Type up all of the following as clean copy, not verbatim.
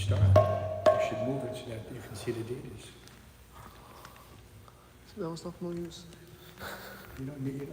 start. You should move it so that you can see the deities. That was not no use. You don't need that.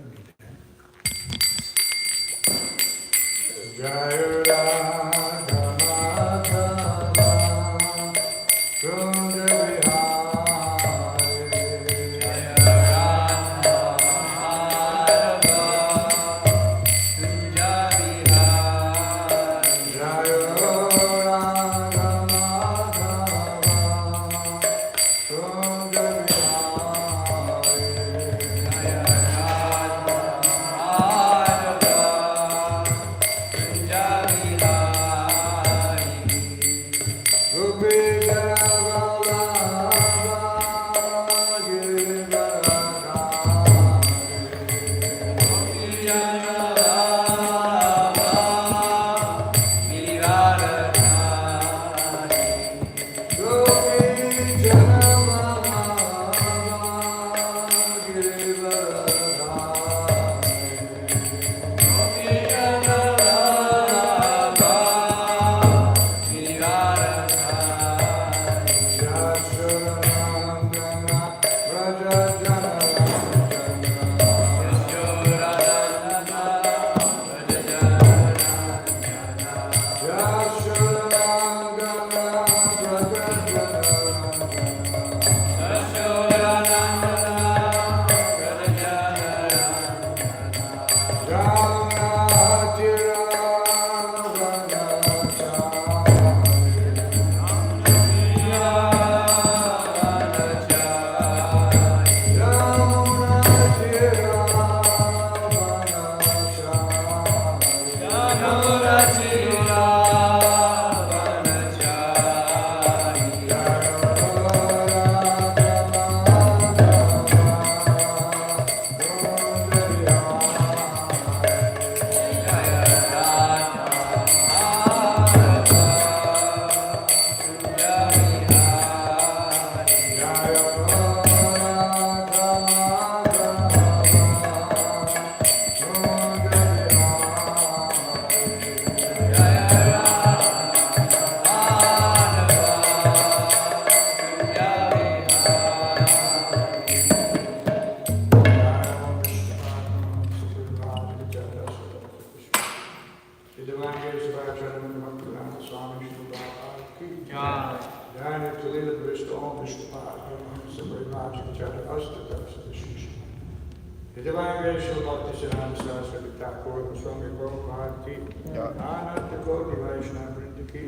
The divine grace of Bhakti Siddhanta Thakur, Swami Prabhupada ki, Ananta Koti Vaishnava Vrinda ki,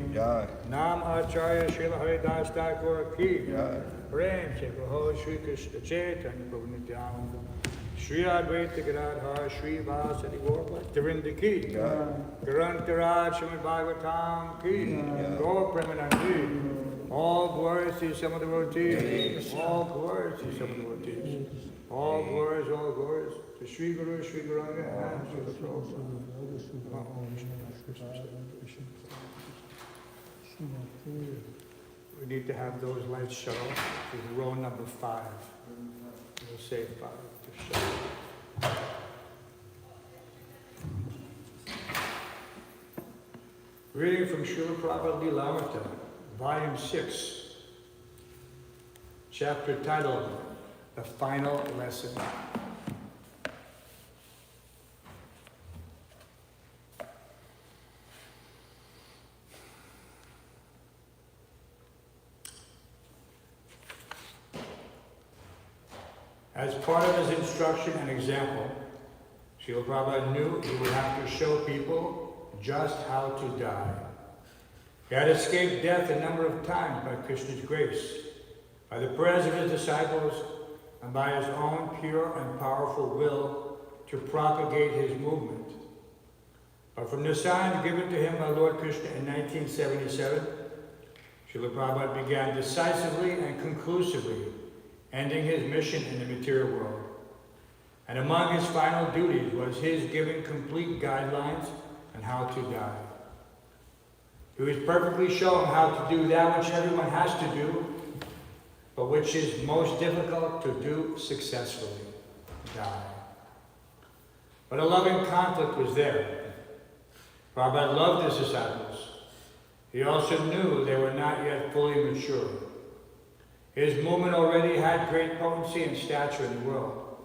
Nam Acharya Srila Haridas Thakur ki, Prem Se Praho Śrī Krishna Caitanya Prabhu Nityananda, Śrī Advaita Gadadhar Śrī Vasadi Gaur Bhakta Vrinda ki, Grantaraj Srimad Bhagavatam ki, Gaur Premanandi, all glories to some of the devotees, all glories to some of the devotees. All glories to Sri Guru, Sri Guranga, and Sri Prabhupada. We need to have those lights shut off to row number 5. We'll say 5 to shut off. Reading from Śrīla Ādi-līlā, Volume 6, chapter titled, The Final Lesson. As part of his instruction and example, Śrīla Prabhupada knew he would have to show people just how to die. He had escaped death a number of times by Krishna's grace, by the prayers of his disciples, and by his own pure and powerful will to propagate his movement. But from the signs given to him by Lord Krishna in 1977, Śrīla Prabhupada began decisively and conclusively ending his mission in the material world. And among his final duties was his giving complete guidelines on how to die. He was perfectly shown how to do that which everyone has to do, but which is most difficult to do successfully, die. But a loving conflict was there. Prabhupada loved his disciples. he also knew they were not yet fully mature. His movement already had great potency and stature in the world,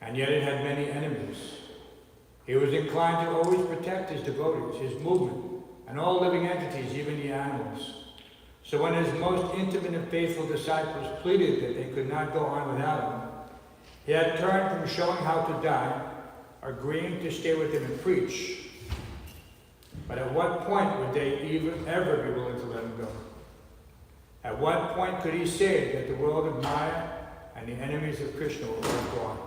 and yet it had many enemies. He was inclined to always protect his devotees, his movement, and all living entities, even the animals. So when his most intimate and faithful disciples pleaded that they could not go on without him, he had turned from showing how to die, agreeing to stay with him and preach. But at what point would they ever be willing to let him go? At what point could he say that the world of Maya and the enemies of Krishna were all gone?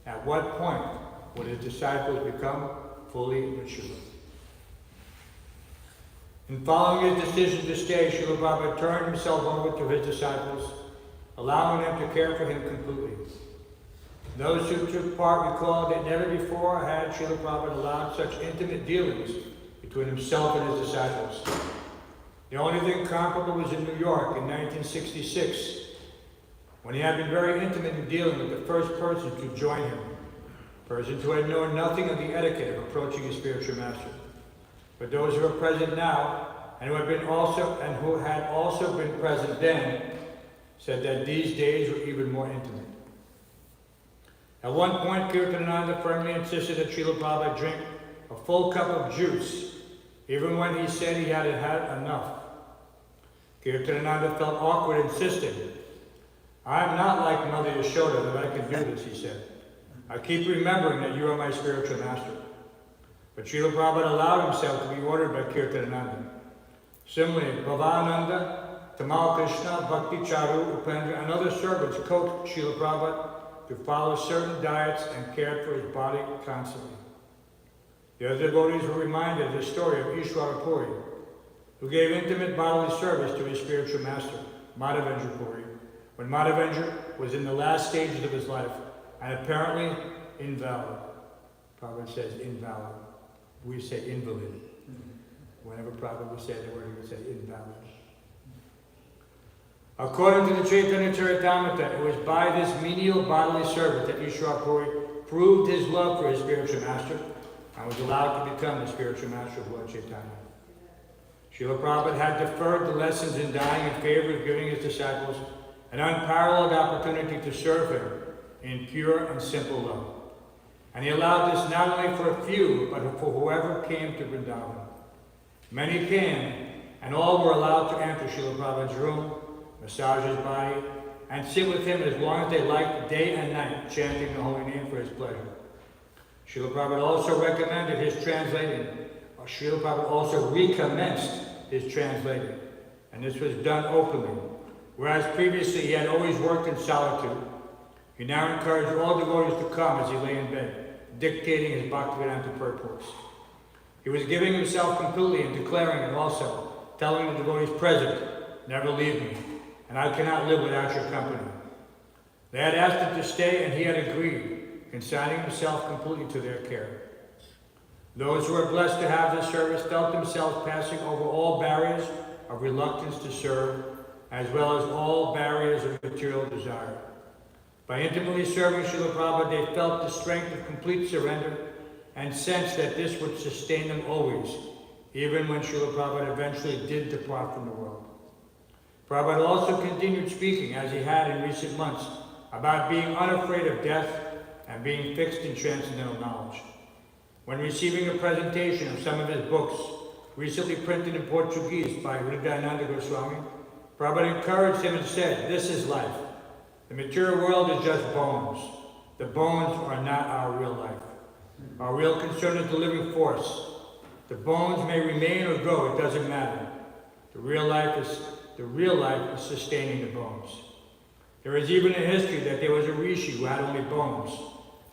At what point would his disciples become fully mature? In following his decision to stay, Srila Prabhupada turned himself over to his disciples, allowing them to care for him completely. Those who took part recalled that never before had Srila Prabhupada allowed such intimate dealings between himself and his disciples. The only thing comparable was in New York in 1966, when he had been very intimate in dealing with the first person to join him, persons who had known nothing of the etiquette of approaching his spiritual master. But those who are present now, and who had also been present then, said that these days were even more intimate. At one point, Kirtanananda firmly insisted that Srila Prabhupada drink a full cup of juice, even when he said he had had enough. Kirtanananda felt awkward, insisting, "I am not like Mother Yashoda that I can do this," he said. "I keep remembering that you are my spiritual master." But Srila Prabhupada allowed himself to be ordered by Kirtanananda. Similarly, Bhavananda, Tamal Krishna, Bhakti Charu, Upendra, and other servants coached Srila Prabhupada to follow certain diets and cared for his body constantly. The other devotees were reminded of the story of Ishwara Puri, who gave intimate bodily service to his spiritual master, Madhavendra Puri, when Madhavendra was in the last stages of his life and apparently invalid. Prabhupada says invalid. We say invalid. Whenever Prabhupada would say the word, he would say invalid. According to the Caitanya-caritāmṛta, it was by this menial bodily service that Ishwara Puri proved his love for his spiritual master and was allowed to become the spiritual master of Lord Chaitanya. Srila Prabhupada had deferred the lessons in dying in favor of giving his disciples an unparalleled opportunity to serve him in pure and simple love. And he allowed this not only for a few, but for whoever came to Vrindavan. Many came, and all were allowed to enter Srila Prabhupada's room, massage his body, and sit with him as long as they liked, day and night, chanting the holy name for his pleasure. Srila Prabhupada also recommended his translating. Srila Prabhupada also recommenced his translating, and this was done openly. Whereas previously he had always worked in solitude, he now encouraged all devotees to come as he lay in bed, dictating his Bhaktivedanta purports. He was giving himself completely and declaring it also, telling the devotees present, "Never leave me, and I cannot live without your company." They had asked him to stay, and he had agreed, consigning himself completely to their care. Those who were blessed to have this service felt themselves passing over all barriers of reluctance to serve, as well as all barriers of material desire. By intimately serving Srila Prabhupada, they felt the strength of complete surrender and sensed that this would sustain them always, even when Srila Prabhupada eventually did depart from the world. Prabhupada also continued speaking, as he had in recent months, about being unafraid of death and being fixed in transcendental knowledge. When receiving a presentation of some of his books, recently printed in Portuguese by Hridayananda Goswami, Prabhupada encouraged him and said, "This is life. The material world is just bones. The bones are not our real life. Our real concern is the living force. The bones may remain or go, it doesn't matter. The real life is sustaining the bones." There is even a history that there was a rishi who had only bones.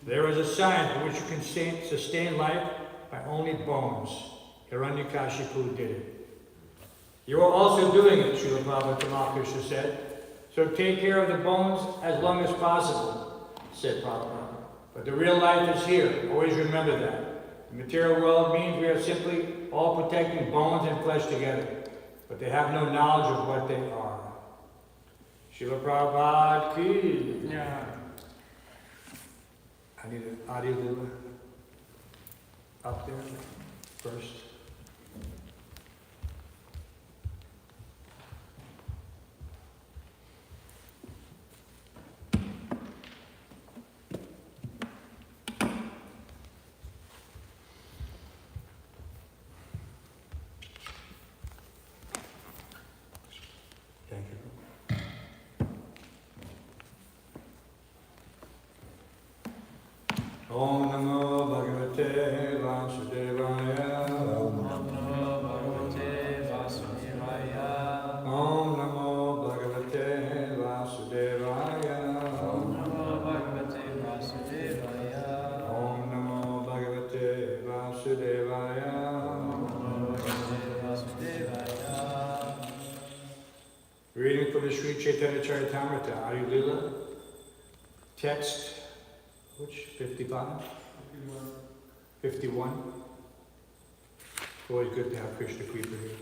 There is a science by which you can sustain life by only bones. Hiranyakashipu did it. "You are also doing it," Srila Prabhupada Tamal Krishna said. "So take care of the bones as long as possible," said Prabhupada. "But the real life is here. Always remember that. The material world means we are simply all protecting bones and flesh together, but they have no knowledge of what they are." Srila Prabhupada ki. Yeah. I need an Ādi-līlā up there first. Om Namo Bhagavate Vasudevaya. Om Namo Bhagavate Vasudevaya. Om Namo Bhagavate Vasudevaya. Om Namo Bhagavate Vasudevaya. Om Namo Bhagavate Vasudevaya. Reading from the Śrī Caitanya-caritāmṛta, Ādi-līlā, text, which, 55? 51. Always good to have Krishna Kripa here.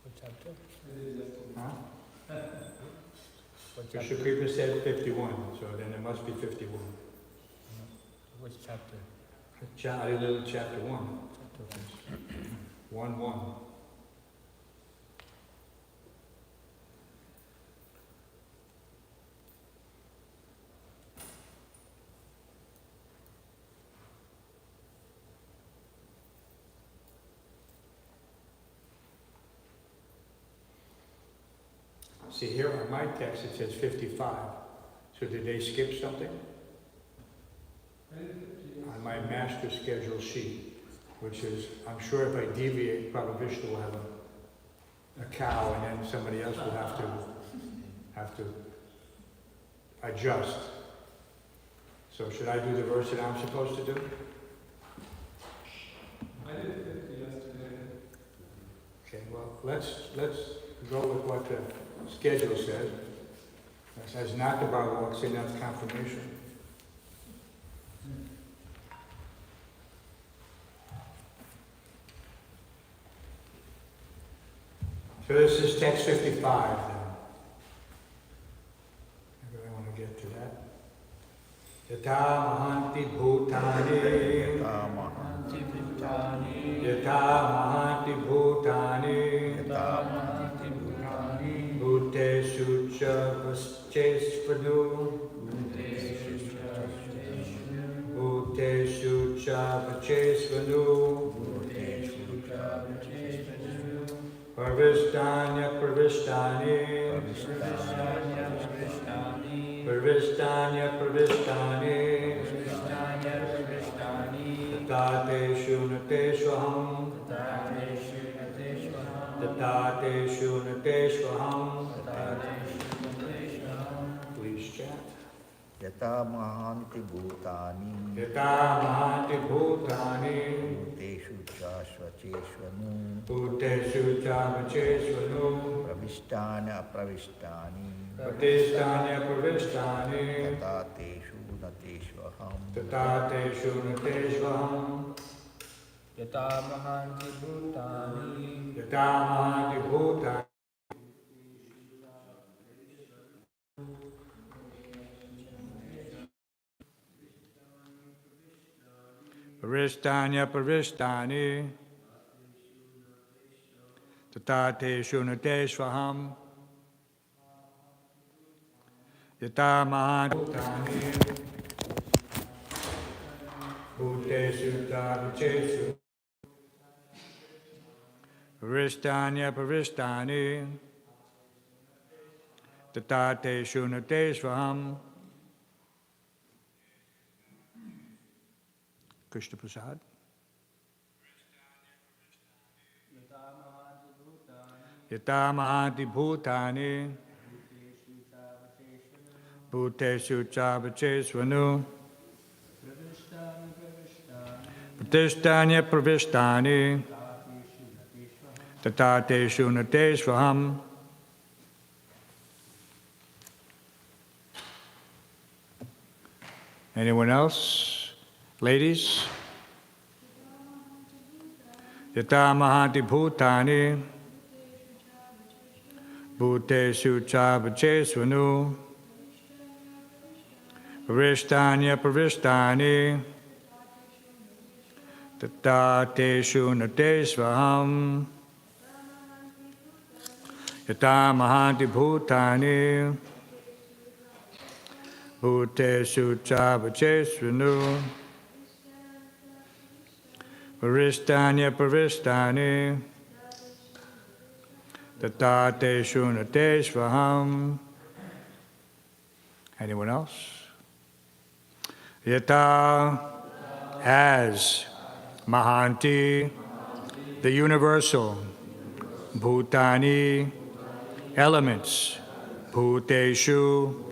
What chapter? Huh? What Krishna chapter? Kripa said 51, so then it must be 51. Which chapter? Ādi-līlā, chapter 1. Chapter 1:1. See here on my text it says 55. So did they skip something? On my master schedule sheet, which is, I'm sure if I deviate, probably Vishnu will have a cow and then somebody else will have to adjust. So should I do the verse that I'm supposed to do? I did 50 yesterday. Okay, well, let's go with what the schedule says. It says not the Bar walks in, that's confirmation. So this is text 55 then. Maybe I want to get to that. Yata mahanti bhutani. Yata mahanti bhutani. Bhuteshu cha vaschesvanu. Bhuteshu cha vaschesvanu. Parvishtanya parvishtani. Parvishtanya parvishtani. Tatateshu nateshvaham. Tatateshu nateshvaham. Please chant. Yata mahanti bhutani. Yata mahanti bhutani. Bhuteshu chashvacheshvanu. Bhuteshu chavachesvanu. Pravishtani apravishtani. Pratishtanya pravishtani. Tatateshu nateshvaham. Tatateshu nateshvaham. Yata mahanti bhutani. Yata mahanti bhutani. Parishtanya parishtani. Tatateshu nateshvaham. Yata mahanti bhutani. Bhuteshu chavachesvu. Parishtanya parishtani. Tatateshu nateshvaham. Krishna Prasad. Yata mahanti bhutani. Bhuteshu chavachesvanu. Pratishtanya pravishtani. Tatateshu nateshvaham. Anyone else? Ladies? Yata mahanti bhutani. Bhuteshu chavachesvanu. Parishtanya parishtani. Tatateshu nateshvaham. Yata mahanti bhutani. Bhuteshu chavachesvanu. Parishtanya parishtani. Tatateshu nateshvaham. Anyone else? Yata, as Mahanti, the universal, Bhutani, elements, Bhuteshu,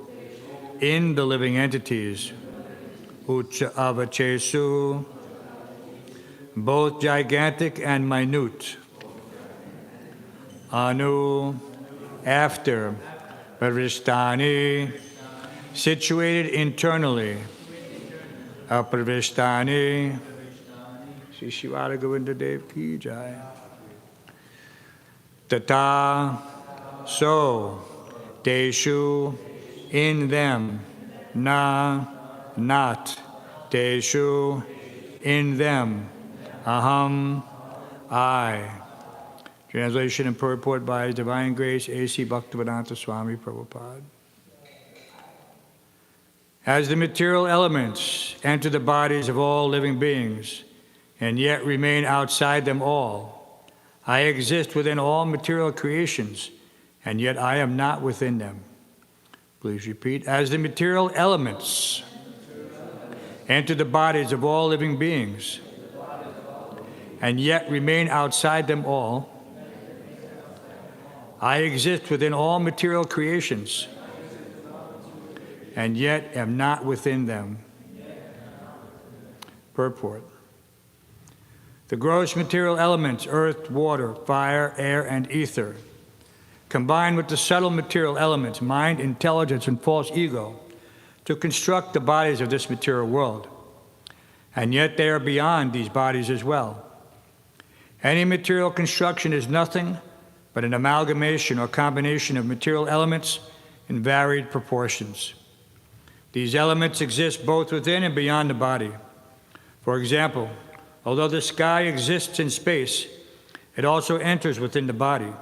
in the living entities, Ucha Avachesu, both gigantic and minute, Anu, after, Pravishtani, situated internally, Apravishtani, Shri Shivara Govinda Dev Ki Jai. Tata, so, Teshu, in them, na, not, Teshu, in them, aham, I. Translation and purport by His Divine Grace A.C. Bhaktivedanta Swami Prabhupada. As the material elements enter the bodies of all living beings and yet remain outside them all, I exist within all material creations and yet I am not within them. Please repeat. As the material elements enter the bodies of all living beings and yet remain outside them all, I exist within all material creations and yet am not within them. Purport. The gross material elements, earth, water, fire, air, and ether, combine with the subtle material elements, mind, intelligence, and false ego, to construct the bodies of this material world. And yet they are beyond these bodies as well. Any material construction is nothing but an amalgamation or combination of material elements in varied proportions. These elements exist both within and beyond the body. For example, although the sky exists in space, it also enters within the body.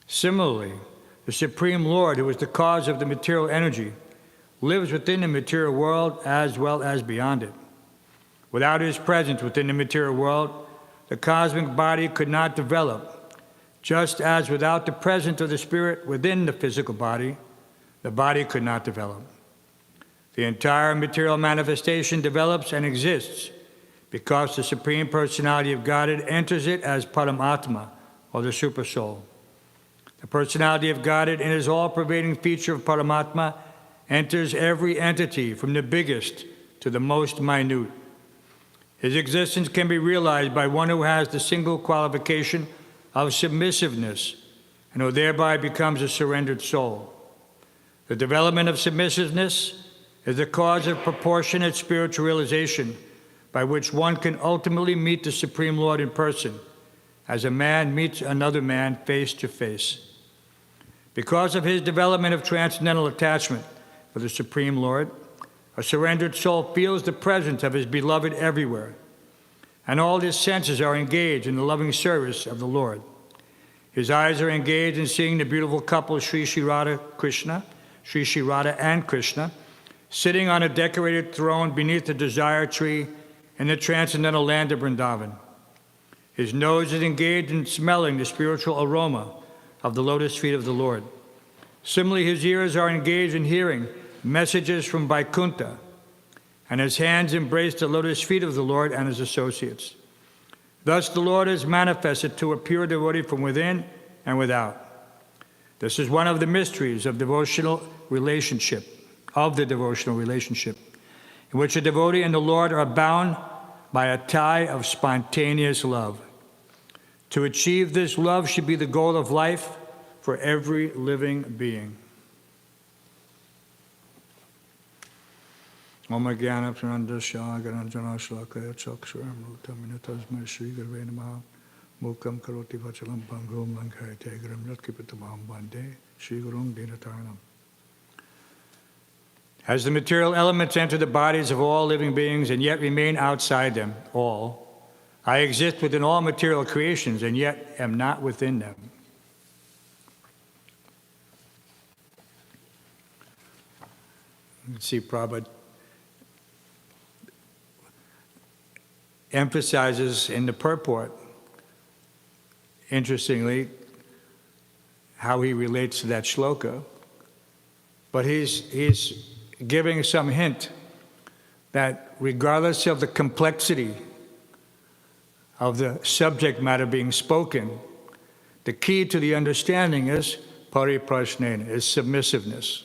Similarly, the Supreme Lord, who is the cause of the material energy, lives within the material world as well as beyond it. Without His presence within the material world, the cosmic body could not develop, just as without the presence of the Spirit within the physical body, the body could not develop. The entire material manifestation develops and exists because the Supreme Personality of Godhead enters it as Paramatma, or the Supersoul. The Personality of Godhead, in His all-pervading feature of Paramatma, enters every entity from the biggest to the most minute. His existence can be realized by one who has the single qualification of submissiveness and who thereby becomes a surrendered soul. The development of submissiveness is the cause of proportionate spiritual realization by which one can ultimately meet the Supreme Lord in person, as a man meets another man face to face. Because of his development of transcendental attachment for the Supreme Lord, a surrendered soul feels the presence of his beloved everywhere, and all his senses are engaged in the loving service of the Lord. His eyes are engaged in seeing the beautiful couple Śrī Radha and Krishna, sitting on a decorated throne beneath the desire tree in the transcendental land of Vrindavan. His nose is engaged in smelling the spiritual aroma of the lotus feet of the Lord. Similarly, his ears are engaged in hearing messages from Vaikuntha, and his hands embrace the lotus feet of the Lord and His associates. Thus the Lord is manifested to a pure devotee from within and without. This is one of the mysteries of the devotional relationship, in which a devotee and the Lord are bound by a tie of spontaneous love. To achieve this love should be the goal of life for every living being. Om Jnana Pranandasya Garanjana Shlakaya Chakshuramrutam Minatasmai Shri Gurve Namaha Mukam Karoti Vachalam Pangum Lankayate Gram Yatkipitamam Bande Shri Gurum Dinataranam. As the material elements enter the bodies of all living beings and yet remain outside them all, I exist within all material creations and yet am not within them. You can see Prabhupada emphasizes in the purport, interestingly, how he relates to that shloka, but he's giving some hint that regardless of the complexity of the subject matter being spoken, the key to the understanding is pariprasnena, is submissiveness.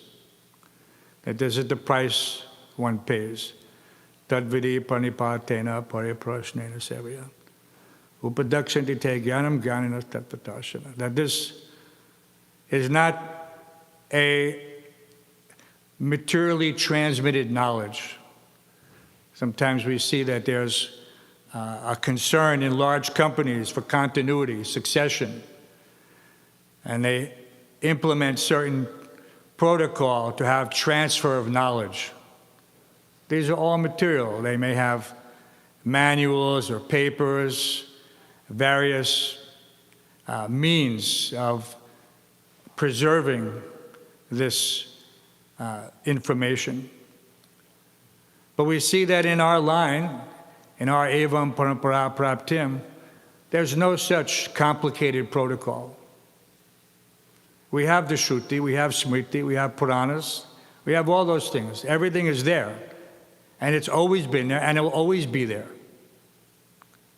That this is the price one pays. Tadvidi pranipatena pariprasnena sevaya. Upadakshanti te jnanam jnanina tattvatāsana. That this is not a materially transmitted knowledge. Sometimes we see that there's a concern in large companies for continuity, succession, and they implement certain protocol to have transfer of knowledge. These are all material. They may have manuals or papers, various means of preserving this information. But we see that in our line, in our evam parampara praptim, there's no such complicated protocol. We have the Shruti, we have Smriti, we have Puranas, we have all those things. Everything is there. And it's always been there, and it will always be there.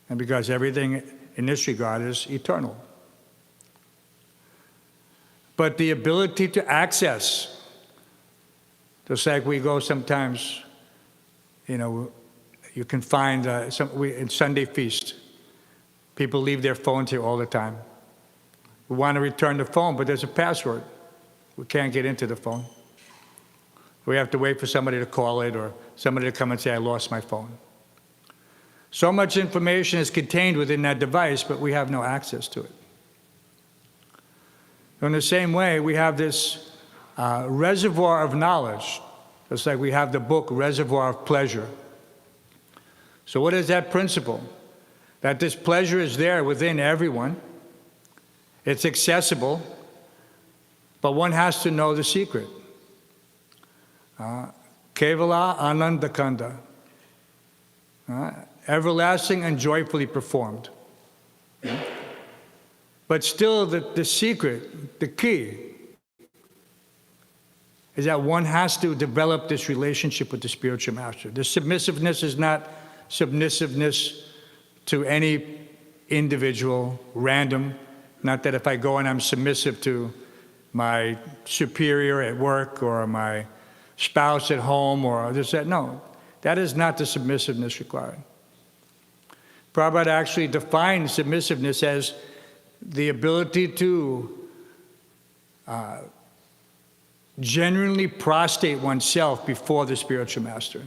And because everything in this regard is eternal. But the ability to access, just like we go sometimes, you can find in Sunday feast, people leave their phones here all the time. We want to return the phone, but there's a password. We can't get into the phone. We have to wait for somebody to call it or somebody to come and say, I lost my phone. So much information is contained within that device, but we have no access to it. In the same way, we have this reservoir of knowledge, just like we have the book Reservoir of Pleasure. So what is that principle? That this pleasure is there within everyone. It's accessible, but one has to know the secret. Kevala Anandakanda. Everlasting and joyfully performed. But still the secret, the key, is that one has to develop this relationship with the spiritual master. The submissiveness is not submissiveness to any individual, random. Not that if I go and I'm submissive to my superior at work or my spouse at home or this, that. No, that is not the submissiveness required. Prabhupada actually defined submissiveness as the ability to genuinely prostrate oneself before the spiritual master.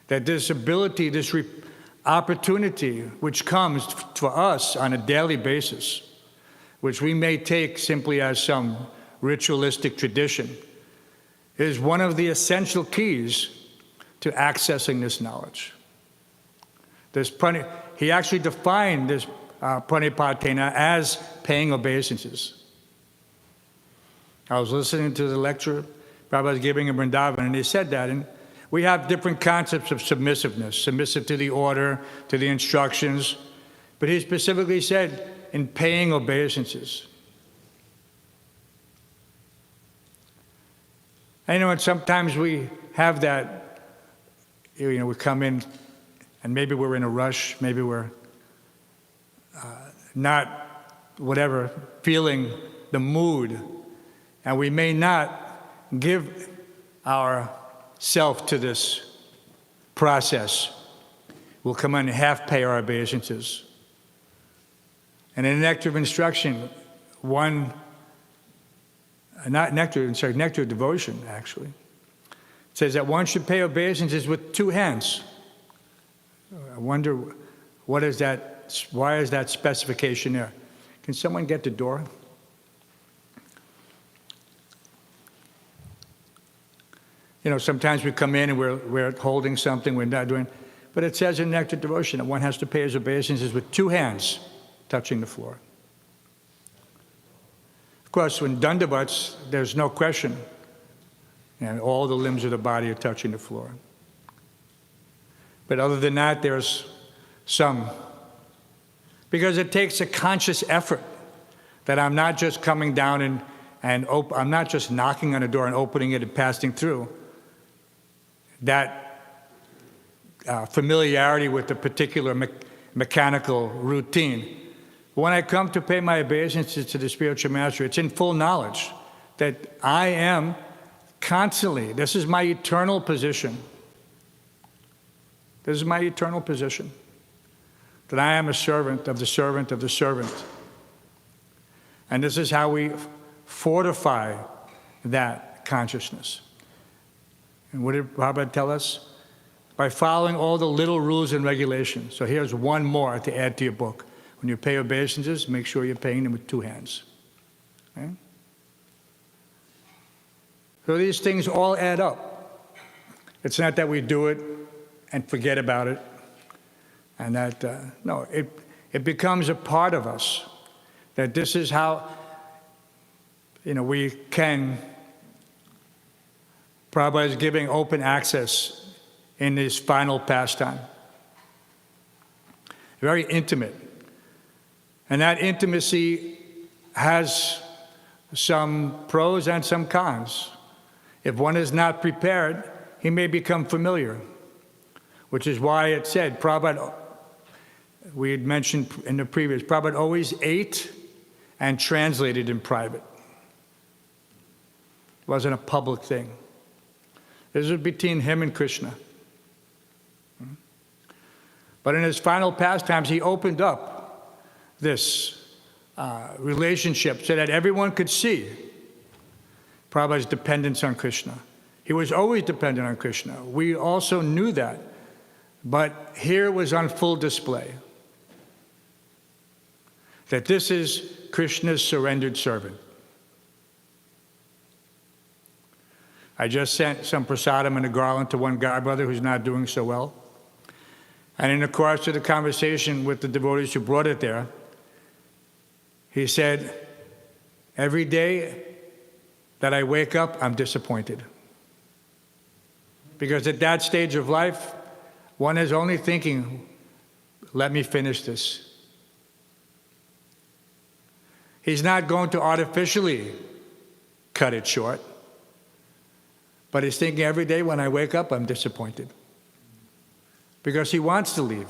That this ability, this opportunity which comes for us on a daily basis, which we may take simply as some ritualistic tradition, is one of the essential keys to accessing this knowledge. He actually defined this pranipatena as paying obeisances. I was listening to the lecture Prabhupada was giving in Vrindavan, and he said that, and we have different concepts of submissiveness, submissive to the order, to the instructions, but he specifically said in paying obeisances. And sometimes we have that, we come in and maybe we're in a rush, maybe we're not, feeling the mood, and we may not give our self to this process. We'll come in and half pay our obeisances. And in nectar of instruction, nectar of devotion, actually, it says that one should pay obeisances with two hands. I wonder, why is that specification there? Can someone get the door? Sometimes we come in and we're holding something, we're not doing, but it says in nectar of devotion that one has to pay his obeisances with two hands touching the floor. Of course, when dandavats, there's no question, and all the limbs of the body are touching the floor. But other than that, there's some. Because it takes a conscious effort that I'm not just coming down and I'm not just knocking on the door and opening it and passing through. that familiarity with the particular mechanical routine. When I come to pay my obeisances to the spiritual master, it's in full knowledge that I am constantly, this is my eternal position. This is my eternal position. That I am a servant of the servant of the servant. And this is how we fortify that consciousness. And what did Prabhupada tell us? By following all the little rules and regulations. So here's one more to add to your book. When you pay obeisances, make sure you're paying them with 2 hands. Okay? So these things all add up. It's not that we do it and forget about it. And that, no, it becomes a part of us. That this is how, we can, Prabhupada is giving open access in this final pastime. Very intimate. And that intimacy has some pros and some cons. If one is not prepared, he may become familiar, which is why it said, Prabhupada, we had mentioned in the previous, Prabhupada always ate and translated in private. It wasn't a public thing. This was between him and Krishna. But in his final pastimes, he opened up this relationship so that everyone could see Prabhupada's dependence on Krishna. He was always dependent on Krishna. We also knew that. But here it was on full display. That this is Krishna's surrendered servant. I just sent some prasadam and a garland to one godbrother who's not doing so well. And in the course of the conversation with the devotees who brought it there, he said, every day that I wake up, I'm disappointed. Because at that stage of life, one is only thinking, let me finish this. He's not going to artificially cut it short. But he's thinking every day when I wake up, I'm disappointed. Because he wants to leave.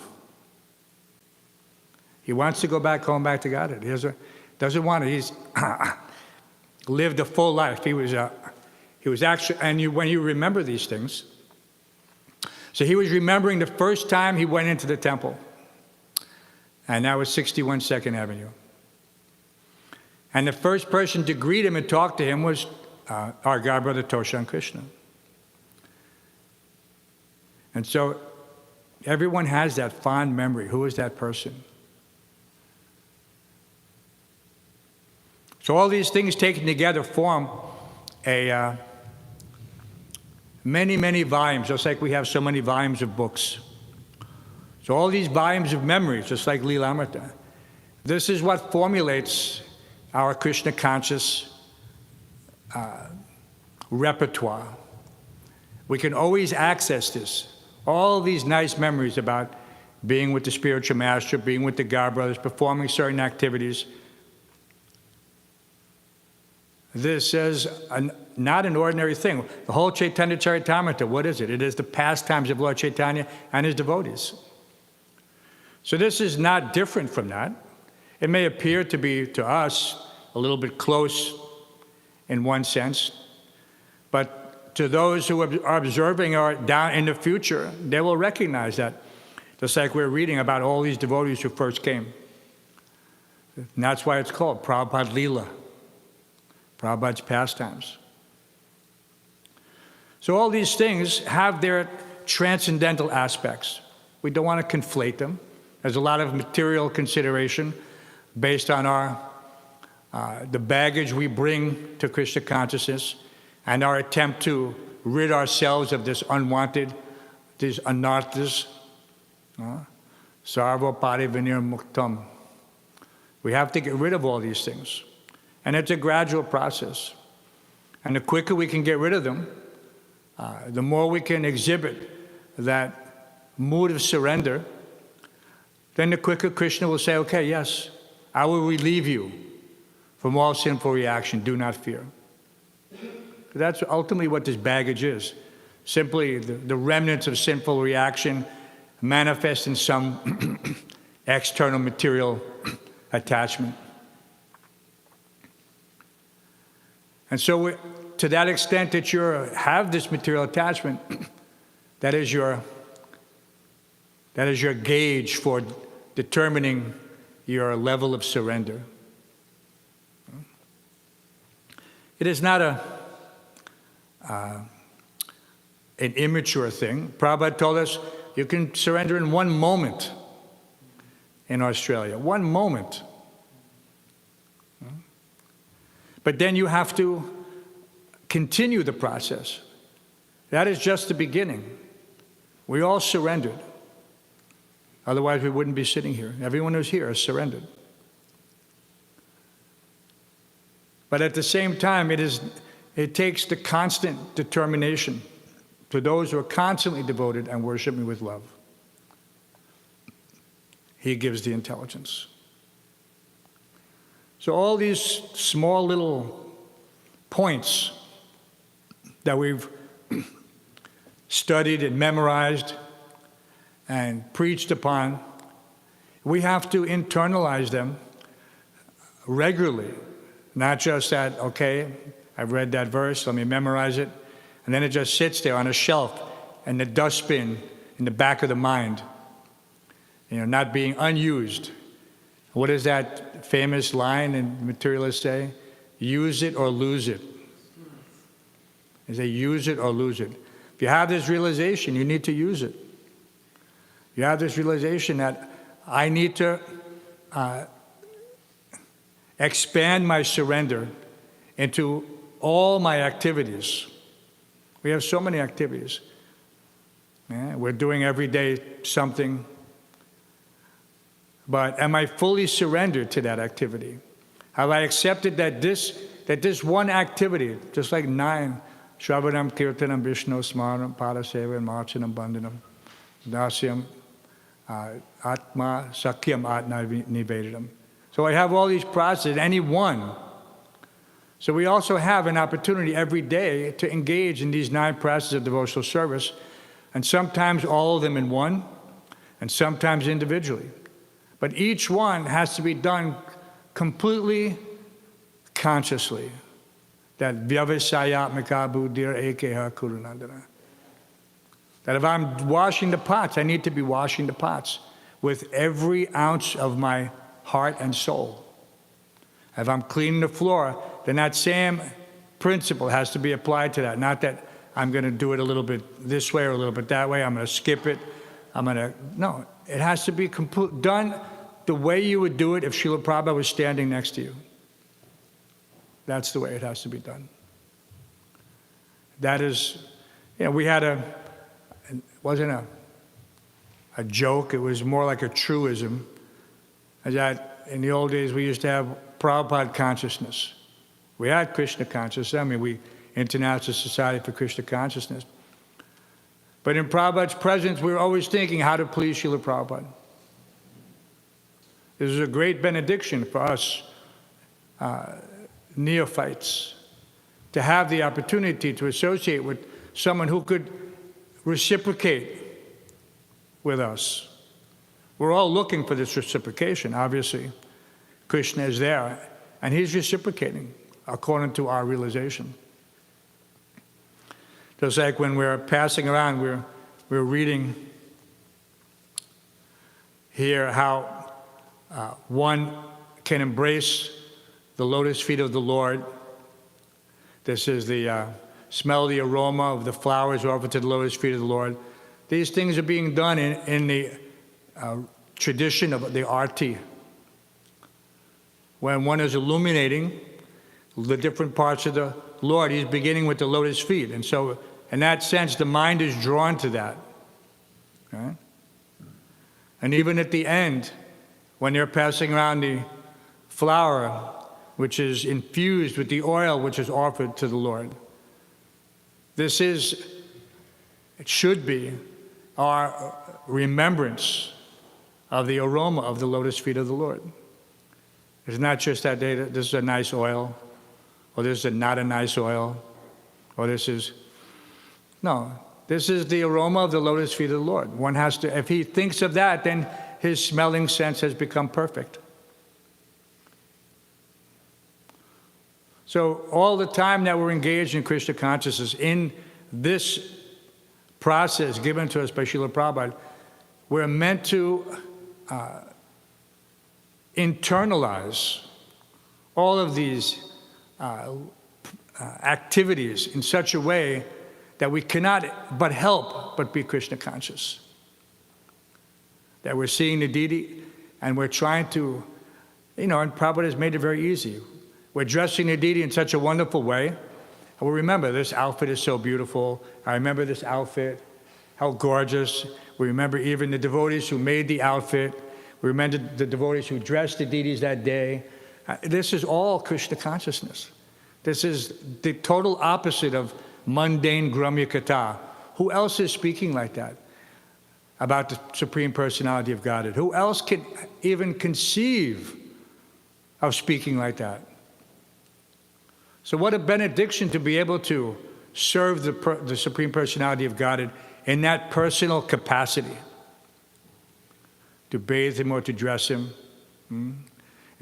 He wants to go back home, back to Godhead. He doesn't want it. He's lived a full life. He was actually, and when you remember these things, so he was remembering the first time he went into the temple. And that was 61 2nd Avenue. And the first person to greet him and talk to him was our godbrother Toshan Krishna. And so everyone has that fond memory. Who is that person? So all these things taken together form a many volumes, just like we have so many volumes of books. So all these volumes of memories, just like Ādi-līlā, this is what formulates our Krishna conscious repertoire. We can always access this. All these nice memories about being with the spiritual master, being with the God brothers, performing certain activities. This is not an ordinary thing. The whole Caitanya-caritāmṛta, what is it? It is the pastimes of Lord Chaitanya and his devotees. So this is not different from that. It may appear to be, to us, a little bit close in one sense, but to those who are observing or down in the future, they will recognize that, just like we're reading about all these devotees who first came. And that's why it's called Ādi-līlā, Prabhupada's pastimes. So all these things have their transcendental aspects. We don't want to conflate them. There's a lot of material consideration based on the baggage we bring to Krishna consciousness and our attempt to rid ourselves of this unwanted, these anarthas. Sarva parivinir muktam. We have to get rid of all these things. And it's a gradual process. And the quicker we can get rid of them, the more we can exhibit that mood of surrender, then the quicker Krishna will say, okay, yes, I will relieve you from all sinful reaction. Do not fear. That's ultimately what this baggage is. simply the remnants of sinful reaction manifest in some external material attachment. And so to that extent that you have this material attachment, that is your gauge for determining your level of surrender. It is not an immature thing. Prabhupada told us you can surrender in one moment in Australia, one moment. But then you have to continue the process. That is just the beginning. We all surrendered. Otherwise, we wouldn't be sitting here. Everyone who's here has surrendered. But at the same time, it takes the constant determination to those who are constantly devoted and worship me with love. He gives the intelligence. So all these small little points that we've studied and memorized and preached upon, we have to internalize them regularly. Not just that, okay, I've read that verse, let me memorize it, and then it just sits there on a shelf in the dustbin in the back of the mind, not being unused. What is that famous line in Materialists say? Use it or lose it. They say use it or lose it. If you have this realization, you need to use it. You have this realization that I need to expand my surrender into all my activities. We have so many activities. Yeah, we're doing every day something. But am I fully surrendered to that activity? Have I accepted that this one activity, just like 9, Shravanam, Kirtanam, Vishnu, Smaranam, Padasevam, Marchanam, Bandhanam, Dasyam, Atma, Sakyam, Atma, Nivedam. So I have all these processes, any one. So we also have an opportunity every day to engage in these 9 processes of devotional service, and sometimes all of them in one, and sometimes individually. But each one has to be done completely consciously. That vyavasayatmaka buddhir ekeha kurunandana. That if I'm washing the pots, I need to be washing the pots with every ounce of my heart and soul. If I'm cleaning the floor, then that same principle has to be applied to that. Not that I'm going to do it a little bit this way or a little bit that way, I'm going to skip it, no. It has to be done the way you would do it if Srila Prabhupada was standing next to you. That's the way it has to be done. That is, we had it wasn't a joke, it was more like a truism. That in the old days we used to have Prabhupada consciousness. We had Krishna consciousness. We International Society for Krishna Consciousness. But in Prabhupada's presence, we were always thinking how to please Srila Prabhupada. This is a great benediction for us neophytes to have the opportunity to associate with someone who could reciprocate with us. We're all looking for this reciprocation. Obviously, Krishna is there, and he's reciprocating according to our realization. Just like when we're passing around, we're reading here how one can embrace the lotus feet of the Lord. This is the smell the aroma of the flowers offered to the lotus feet of the Lord. These things are being done in the tradition of the arti. When one is illuminating the different parts of the Lord, he's beginning with the lotus feet. And so, in that sense, the mind is drawn to that. Okay? And even at the end, when they're passing around the flower, which is infused with the oil which is offered to the Lord, it should be our remembrance of the aroma of the lotus feet of the Lord. It's not just that this is a nice oil, or this is not a nice oil, or this is... No, This is the aroma of the lotus feet of the Lord. One has to, if he thinks of that, then his smelling sense has become perfect. So all the time that we're engaged in Krishna consciousness, in this process given to us by Srila Prabhupada, we're meant to internalize all of these activities in such a way that we cannot but help but be Krishna conscious. That we're seeing the deity and we're trying to, and Prabhupada has made it very easy. We're dressing the deity in such a wonderful way. And we remember this outfit is so beautiful. I remember this outfit, how gorgeous. We remember even the devotees who made the outfit. We remember the devotees who dressed the deities that day. This is all Krishna consciousness. This is the total opposite of mundane Gramya Katha. Who else is speaking like that about the Supreme Personality of Godhead? Who else can even conceive of speaking like that? So what a benediction to be able to serve the Supreme Personality of Godhead in that personal capacity. To bathe him or to dress him in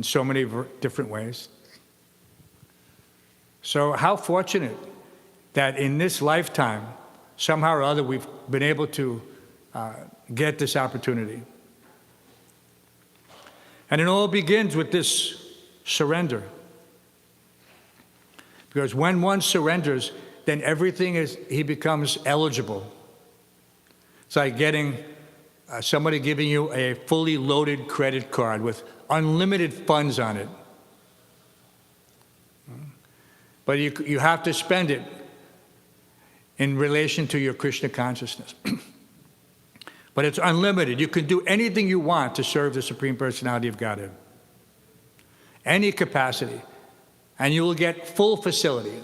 so many different ways. So how fortunate that in this lifetime, somehow or other, we've been able to get this opportunity. And it all begins with this surrender. Because when one surrenders, then he becomes eligible. It's like getting somebody giving you a fully loaded credit card with unlimited funds on it. But you have to spend it in relation to your Krishna consciousness. But it's unlimited. You can do anything you want to serve the Supreme Personality of Godhead. Any capacity. And you will get full facility.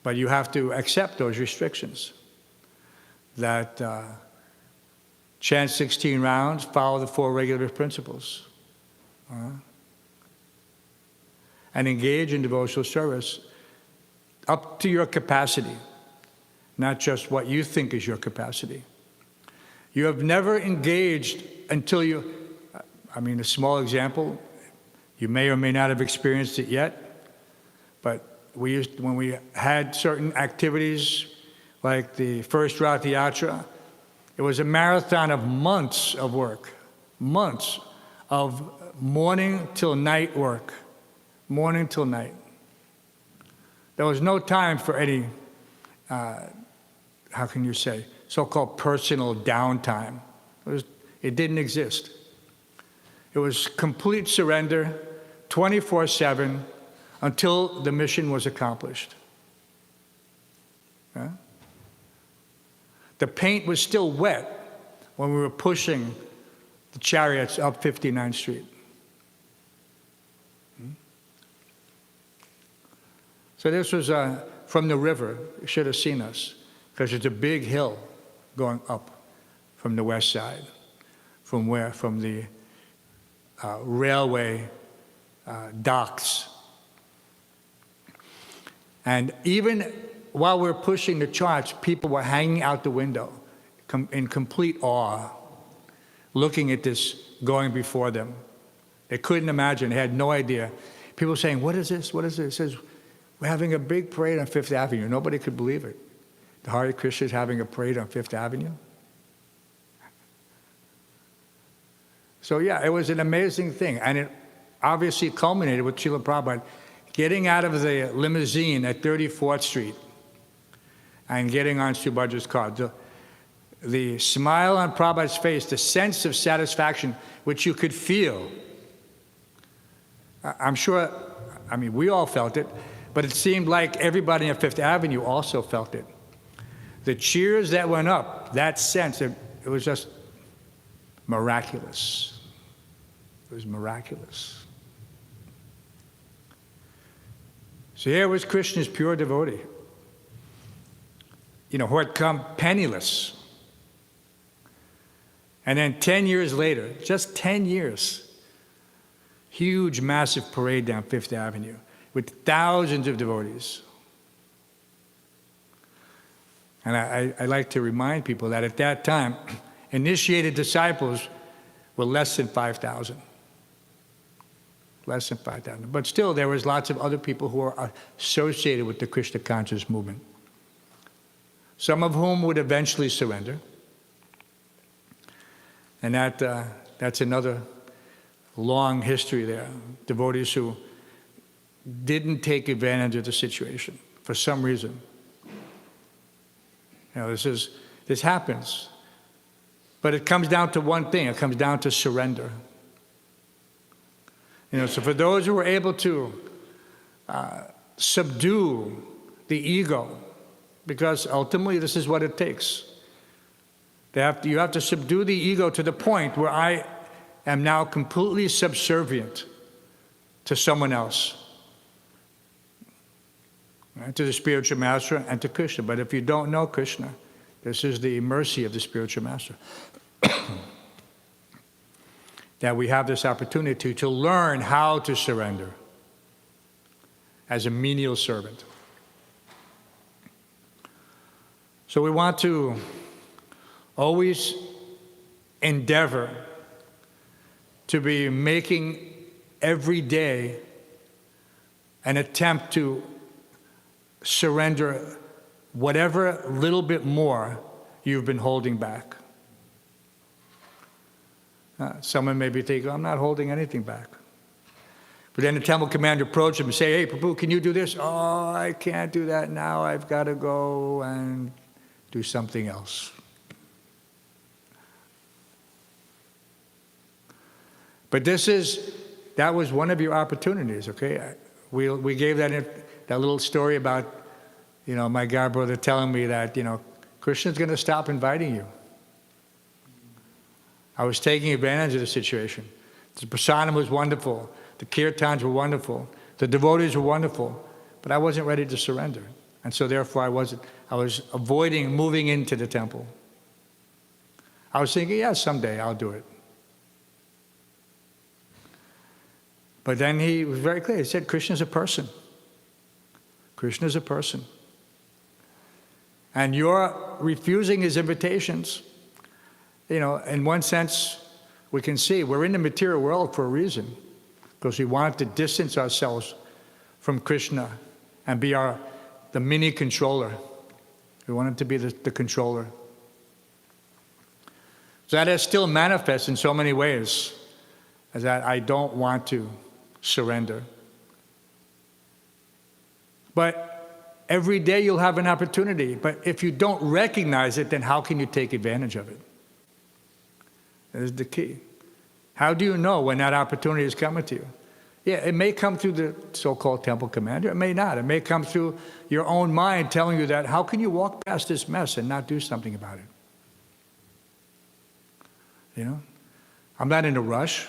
But you have to accept those restrictions. That chant 16 rounds, follow the 4 regulative principles. And engage in devotional service up to your capacity, not just what you think is your capacity. You have never engaged until a small example, you may or may not have experienced it yet, but when we had certain activities, like the first Rath Yatra, it was a marathon of months of work, months of morning till night work, morning till night. There was no time for any, so-called personal downtime. It didn't exist. It was complete surrender, 24/7, until the mission was accomplished. Yeah? The paint was still wet when we were pushing the chariots up 59th Street. So this was from the river. You should have seen us, because it's a big hill going up from the west side. From where? From the railway docks. And even while we're pushing the charts, people were hanging out the window in complete awe, looking at this going before them. They couldn't imagine, they had no idea. People saying, what is this? What is this? It says, we're having a big parade on Fifth Avenue. Nobody could believe it. The Hare Krishna is having a parade on Fifth Avenue. So yeah, it was an amazing thing. And it obviously culminated with Srila Prabhupada getting out of the limousine at 34th Street and getting on Subhadra's car. The smile on Prabhupada's face, the sense of satisfaction, which you could feel. I'm sure, we all felt it, but it seemed like everybody on Fifth Avenue also felt it. The cheers that went up, that sense, it was just miraculous. It was miraculous. So here was Krishna's pure devotee, who had come penniless. And then 10 years later, just 10 years, huge, massive parade down Fifth Avenue with thousands of devotees. And I like to remind people that at that time, initiated disciples were less than 5,000. Less than 5,000. But still, there was lots of other people who were associated with the Krishna conscious movement. Some of whom would eventually surrender. And that's another long history there. Devotees who didn't take advantage of the situation for some reason. You know, this happens. But it comes down to one thing. It comes down to surrender. You know, so for those who were able to subdue the ego, because ultimately this is what it takes. You have to subdue the ego to the point where I am now completely subservient to someone else. Right? To the spiritual master and to Krishna. But if you don't know Krishna, this is the mercy of the spiritual master. That we have this opportunity to learn how to surrender as a menial servant. So we want to always endeavor to be making every day an attempt to surrender whatever little bit more you've been holding back. Someone may be thinking, I'm not holding anything back. But then the temple commander approaches him and say, hey, Prabhu, can you do this? Oh, I can't do that now. I've got to go and do something else. But that was one of your opportunities, okay? We gave that little story about, you know, my god brother telling me that, you know, Krishna's going to stop inviting you. I was taking advantage of the situation. The prasadam was wonderful. The kirtans were wonderful. The devotees were wonderful. But I wasn't ready to surrender. And so therefore I was avoiding moving into the temple. I was thinking, yeah, someday I'll do it. But then he was very clear. He said, Krishna's a person. Krishna's a person. And you're refusing his invitations. You know, in one sense, we can see we're in the material world for a reason, because we want to distance ourselves from Krishna and be the mini controller. We want him to be the controller. So that is still manifest in so many ways, as that I don't want to surrender. But every day you'll have an opportunity. But if you don't recognize it, then how can you take advantage of it? That is the key. How do you know when that opportunity is coming to you? Yeah, it may come through the so-called temple commander. It may not. It may come through your own mind telling you that, how can you walk past this mess and not do something about it? You know? I'm not in a rush.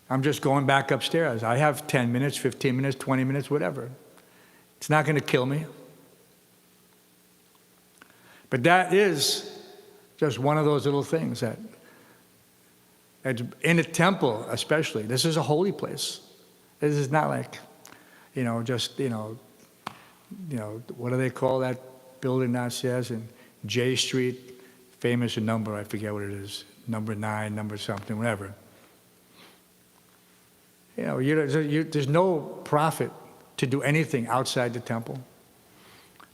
I'm just going back upstairs. I have 10 minutes, 15 minutes, 20 minutes, whatever. It's not going to kill me. But that is just one of those little things that in a temple especially, this is a holy place. This is not like, you know, just, you know, what do they call that building downstairs in J Street? Famous number, I forget what it is. Number 9, number something, whatever. You know, there's no profit to do anything outside the temple.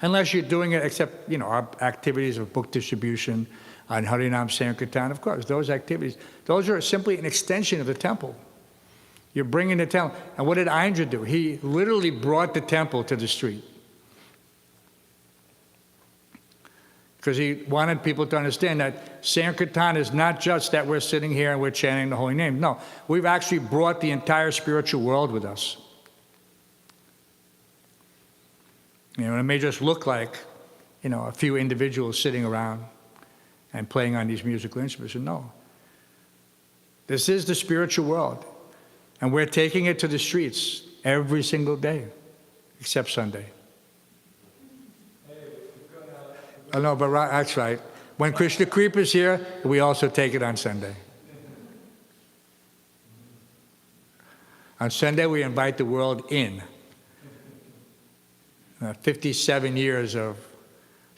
Unless you're doing it, except, you know, our activities of book distribution, on Harinam Sankirtan, of course, those activities, those are simply an extension of the temple. You're bringing the temple. And what did Indra do? He literally brought the temple to the street. Because he wanted people to understand that Sankirtan is not just that we're sitting here and we're chanting the holy name. No, we've actually brought the entire spiritual world with us. You know, it may just look like, you know, a few individuals sitting around and playing on these musical instruments. And no. This is the spiritual world. And we're taking it to the streets every single day, except Sunday. Oh, no, but that's right. When Krishna Kripa is here, we also take it on Sunday. On Sunday, we invite the world in. 57 years of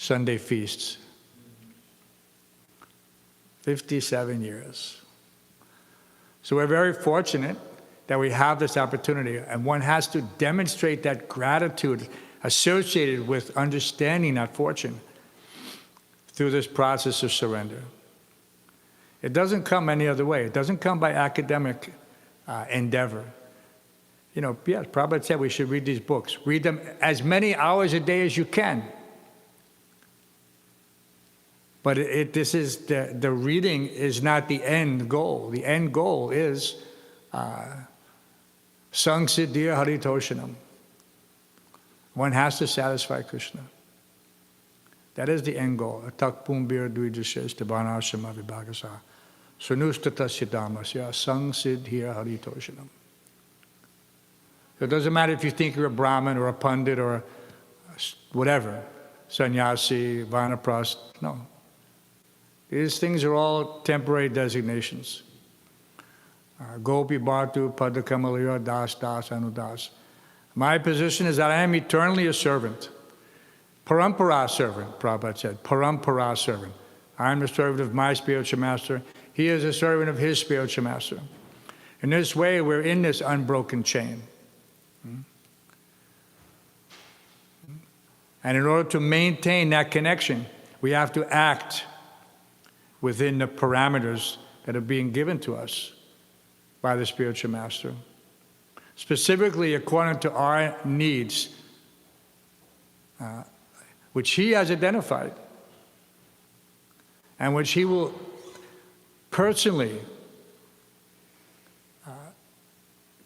Sunday feasts. 57 years. So we're very fortunate that we have this opportunity, and one has to demonstrate that gratitude associated with understanding that fortune through this process of surrender. It doesn't come any other way. It doesn't come by academic endeavor. You know, yes, Prabhupada said we should read these books. Read them as many hours a day as you can. But this is the reading is not the end goal. The end goal is Saṅsiddhya Haritoshanam. One has to satisfy Krishna. That is the end goal. Atakpumbir dvijashes tabanashama vibhagasa. Sunustatasya damasya Saṅsiddhya Haritoshanam. So it doesn't matter if you think you're a Brahmin or a Pandit or whatever, sannyasi, vanaprastha, no. These things are all temporary designations. Gopi bhartu padakamalaya das anudas. My position is that I am eternally a servant. Parampara servant, Prabhupada said. Parampara servant. I am a servant of my spiritual master. He is a servant of his spiritual master. In this way, we're in this unbroken chain. And in order to maintain that connection, we have to act within the parameters that are being given to us by the spiritual master. Specifically according to our needs, which he has identified, and which he will personally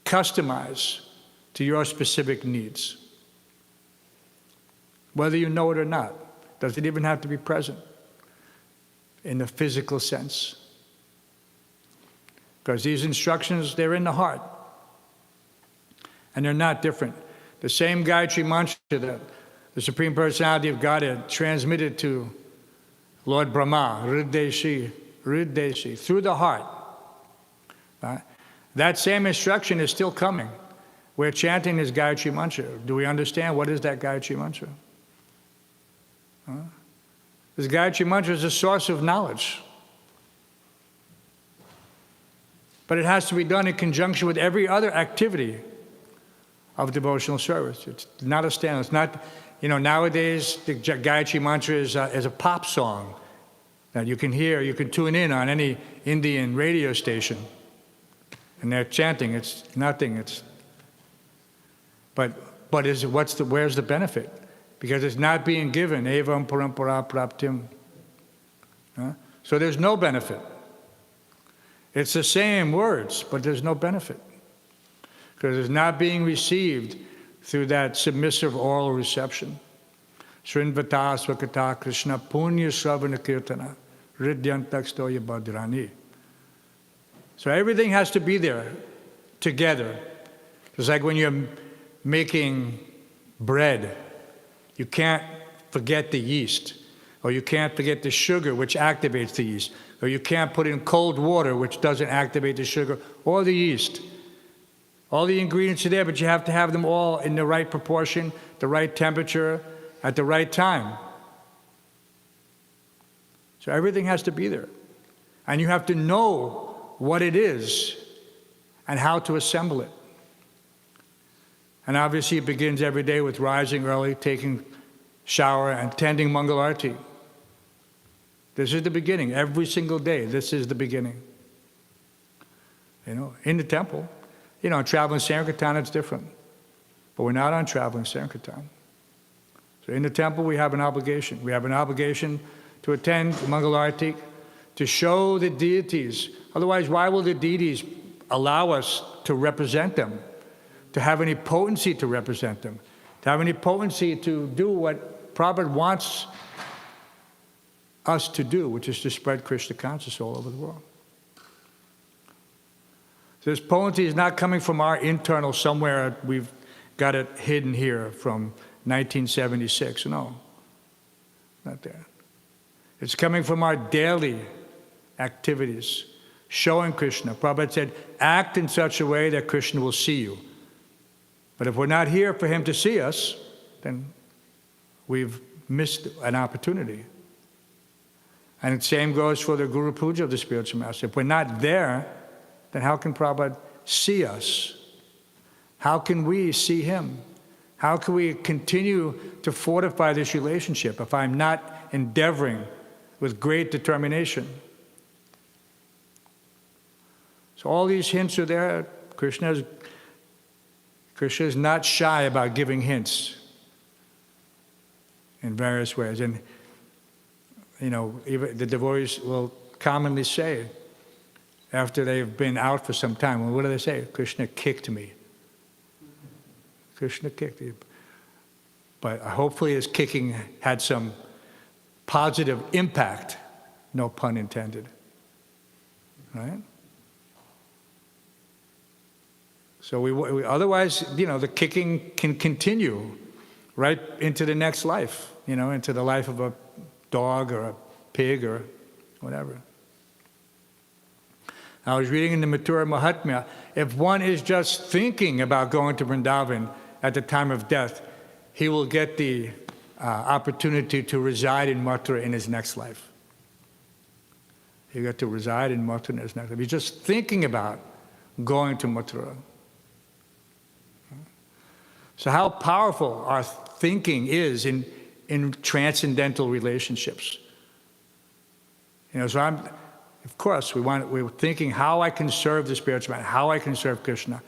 customize to your specific needs. Whether you know it or not, doesn't even have to be present in the physical sense. Because these instructions, they're in the heart. And they're not different. The same Gayatri Mantra that the Supreme Personality of Godhead transmitted to Lord Brahma, Hrideshi, through the heart. That same instruction is still coming. We're chanting this Gayatri Mantra. Do we understand what is that Gayatri Mantra? This Gayatri Mantra is a source of knowledge. But it has to be done in conjunction with every other activity of devotional service. It's not a standard. It's not, nowadays the Gayatri Mantra is a pop song that you can hear, you can tune in on any Indian radio station. And they're chanting, it's nothing, where's the benefit? Because it's not being given, evam parampara praptim. So there's no benefit. It's the same words, but there's no benefit. Because it's not being received through that submissive oral reception. Srinvata swakata Krishna punya sravana kirtana ridyantakstoya bhadrani. So everything has to be there together. It's like when you're making bread, you can't forget the yeast, or you can't forget the sugar which activates the yeast, or you can't put in cold water which doesn't activate the sugar or the yeast. All the ingredients are there, but you have to have them all in the right proportion, the right temperature, at the right time. So everything has to be there. And you have to know what it is and how to assemble it. And obviously it begins every day with rising early, taking shower, and tending Mangal Arati. This is the beginning. Every single day, this is the beginning. In the temple. Traveling Sankirtan, it's different. But we're not on traveling Sankirtan. So in the temple, we have an obligation. We have an obligation to attend Mangal Arati, to show the deities. Otherwise, why will the deities allow us to represent them? To have any potency to represent them? To have any potency to do what Prabhupada wants us to do, which is to spread Krishna consciousness all over the world. So this potency is not coming from our internal somewhere, we've got it hidden here from 1976. No, not there. It's coming from our daily activities, showing Krishna. Prabhupada said, act in such a way that Krishna will see you. But if we're not here for him to see us, then we've missed an opportunity. And the same goes for the Guru Puja of the spiritual master. If we're not there, then how can Prabhupada see us? How can we see him? How can we continue to fortify this relationship if I'm not endeavoring with great determination? So all these hints are there. Krishna is not shy about giving hints in various ways. And, even the devotees will commonly say, after they've been out for some time, well, what do they say? Krishna kicked me. Krishna kicked me. But hopefully his kicking had some positive impact, no pun intended. Right? So we otherwise, the kicking can continue right into the next life, into the life of a dog or a pig or whatever. I was reading in the Mathura Mahatmya, if one is just thinking about going to Vrindavan at the time of death, he will get the opportunity to reside in Mathura in his next life. He got to reside in Mathura in his next life. He's just thinking about going to Mathura. So how powerful our thinking is in transcendental relationships. So of course, we're thinking how I can serve the spiritual man, how I can serve Krishna.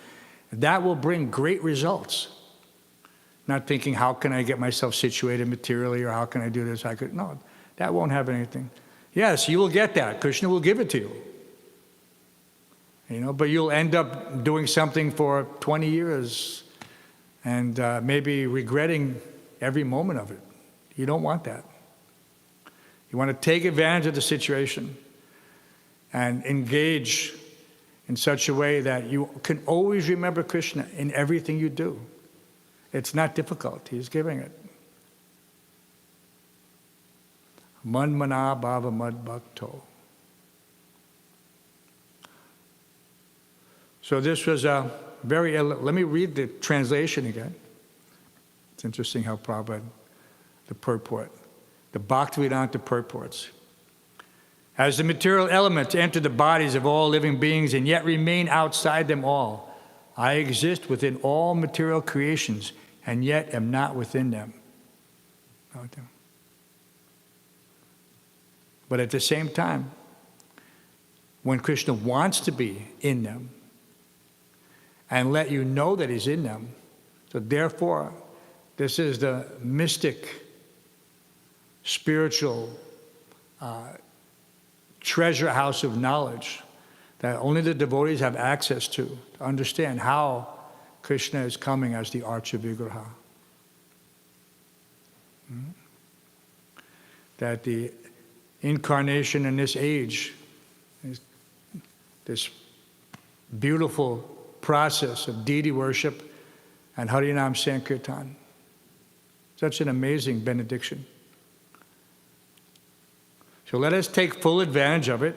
That will bring great results. Not thinking, how can I get myself situated materially, or how can I do this? No, that won't have anything. Yes, you will get that. Krishna will give it to you. But you'll end up doing something for 20 years and maybe regretting every moment of it. You don't want that. You want to take advantage of the situation and engage in such a way that you can always remember Krishna in everything you do. It's not difficult. He's giving it. Man mana bhava mad bhakto. So this was a very, let me read the translation again. It's interesting how Prabhupada, the purport, the Bhaktivedanta purports. As the material elements enter the bodies of all living beings and yet remain outside them all, I exist within all material creations and yet am not within them. But at the same time, when Krishna wants to be in them and let you know that he's in them, so therefore, this is the mystic, spiritual treasure house of knowledge that only the devotees have access to understand how Krishna is coming as the Archa Vigraha. That the incarnation in this age, this beautiful process of deity worship and Harinam Sankirtan. Such an amazing benediction. So let us take full advantage of it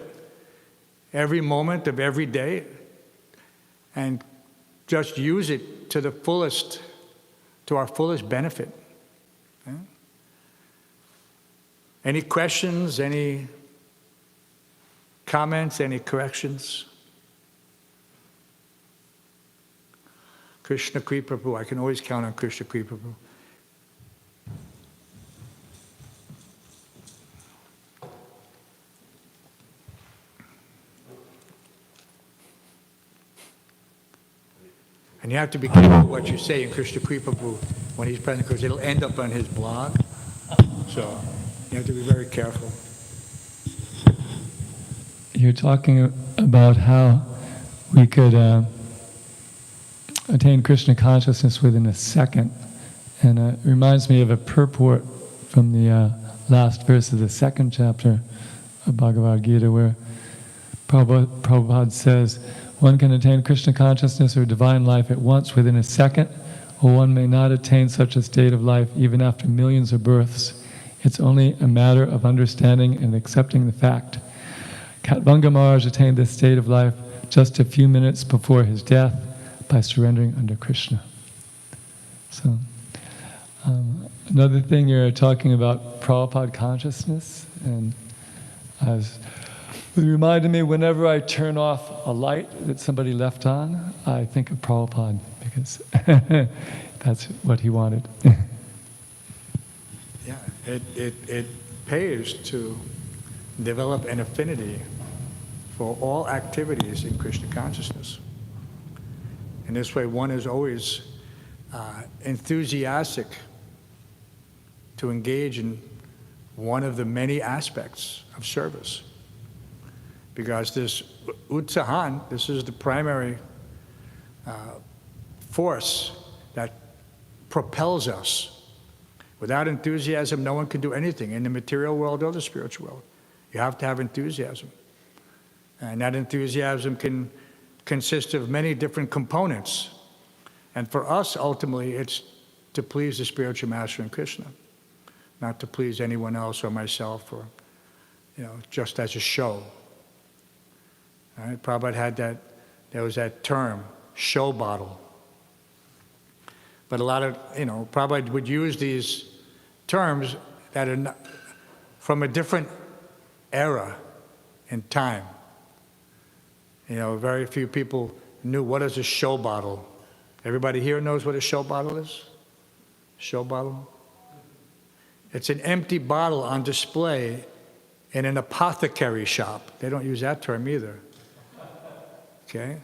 every moment of every day and just use it to the fullest, to our fullest benefit. Yeah? Any questions, any comments, any corrections? Krishna Kripa Prabhu. I can always count on Krishna Kripa Prabhu. And you have to be careful what you say in Krishna Kripa Prabhu when he's present, because it'll end up on his blog. So you have to be very careful. You're talking about how we could attain Krishna consciousness within a second. And it reminds me of a purport from the last verse of the second chapter of Bhagavad Gita, where Prabhupada says, one can attain Krishna consciousness or divine life at once within a second, or one may not attain such a state of life even after millions of births. It's only a matter of understanding and accepting the fact. Katvanga Maharaj attained this state of life just a few minutes before his death by surrendering under Krishna. So, Another thing, you're talking about Prabhupada consciousness, and it reminded me whenever I turn off a light that somebody left on, I think of Prabhupada, because that's what he wanted. Yeah, it pays to develop an affinity for all activities in Krishna consciousness. In this way, one is always enthusiastic to engage in one of the many aspects of service. Because this utsahan, this is the primary force that propels us. Without enthusiasm, no one can do anything in the material world or the spiritual world. You have to have enthusiasm. And that enthusiasm can consist of many different components. And for us, ultimately, it's to please the spiritual master in Krishna, not to please anyone else or myself, or, just as a show. All right? Prabhupada had there was that term, show bottle. But a lot of, Prabhupada would use these terms that are not, from a different era in time. Very few people knew what is a show bottle. Everybody here knows what a show bottle is? Show bottle? It's an empty bottle on display in an apothecary shop. They don't use that term either. Okay?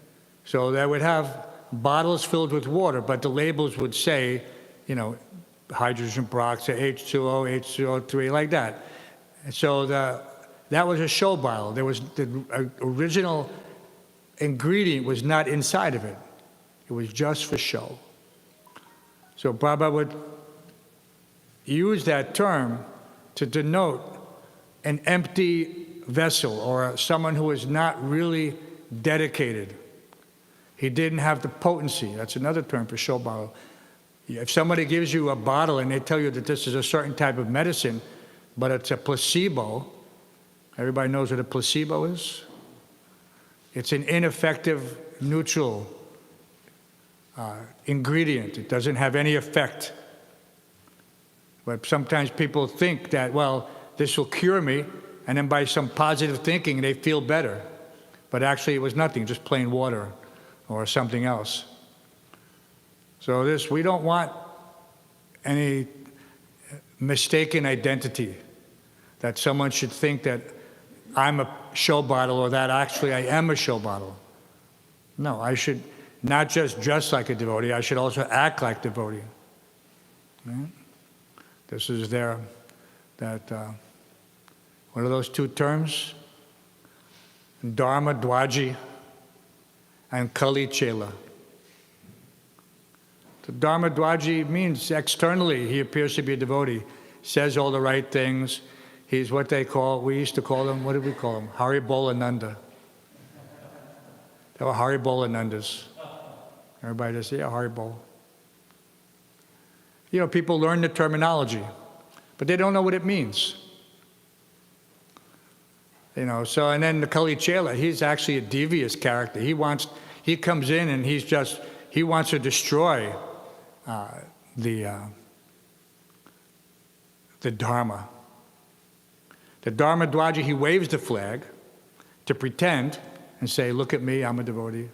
So they would have bottles filled with water, but the labels would say, hydrogen peroxide, H2O, H2O3, like that. And so that was a show bottle. There was the original ingredient was not inside of it. It was just for show. So Prabhupada would use that term to denote an empty vessel or someone who is not really dedicated. He didn't have the potency. That's another term for show bottle. If somebody gives you a bottle and they tell you that this is a certain type of medicine, but it's a placebo, everybody knows what a placebo is? It's an ineffective, neutral ingredient. It doesn't have any effect. But sometimes people think that, well, this will cure me, and then by some positive thinking, they feel better. But actually, it was nothing, just plain water or something else. So we don't want any mistaken identity, that someone should think that I'm a show bottle or that actually I am a show bottle. No, I should not just dress like a devotee, I should also act like a devotee. Right? This is what are those two terms? Dharma Dwaji and Kali Chela. The Dharma Dwaji means externally he appears to be a devotee, says all the right things. He's what we used to call him, what did we call him? Haribolananda. They were Haribolanandas. Everybody just, yeah, Haribol. People learn the terminology, but they don't know what it means. So, and then the Kali Chela, he's actually a devious character. He comes in and he wants to destroy the Dharma. The Dharma Dwaji, he waves the flag to pretend and say, look at me, I'm a devotee.